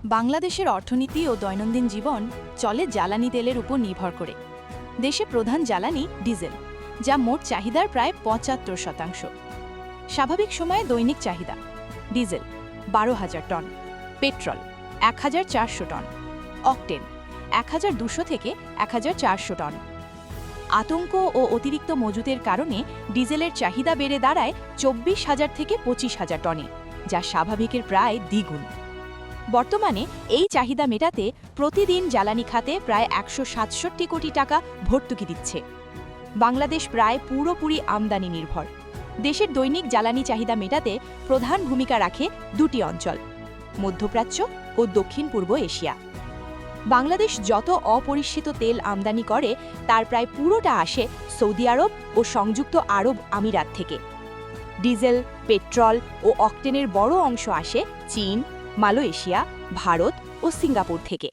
বাংলাদেশের অর্থনীতি ও দৈনন্দিন জীবন চলে জ্বালানি তেলের উপর নির্ভর করে। দেশে প্রধান জ্বালানি ডিজেল, যা মোট চাহিদার প্রায় ৭৫%। স্বাভাবিক সময়ে দৈনিক চাহিদা: ডিজেল ১২,০০০ টন, পেট্রোল ১,৪০০ টন, অকটেন ১,২০০ থেকে ১,৪০০ টন। আতঙ্ক ও অতিরিক্ত মজুতের কারণে ডিজেলের চাহিদা বেড়ে দাঁড়ায় ২৪,০০০ থেকে ২৫,০০০ টনে, যা স্বাভাবিকের প্রায় দ্বিগুণ। বর্তমানে এই চাহিদা মেটাতে প্রতিদিন জ্বালানি খাতে প্রায় ১৬৭ কোটি টাকা ভর্তুকি দিচ্ছে। বাংলাদেশ প্রায় পুরোপুরি আমদানি নির্ভর। দেশের দৈনিক জ্বালানি চাহিদা মেটাতে প্রধান ভূমিকা রাখে দুটি অঞ্চল: মধ্যপ্রাচ্য ও দক্ষিণ পূর্ব এশিয়া। বাংলাদেশ যত অপরিশোধিত তেল আমদানি করে তার প্রায় পুরোটা আসে সৌদি আরব ও সংযুক্ত আরব আমিরাত থেকে। ডিজেল, পেট্রোল ও অকটেনের বড় অংশ আসে চীন, মালয়েশিয়া, ভারত ও সিঙ্গাপুর থেকে।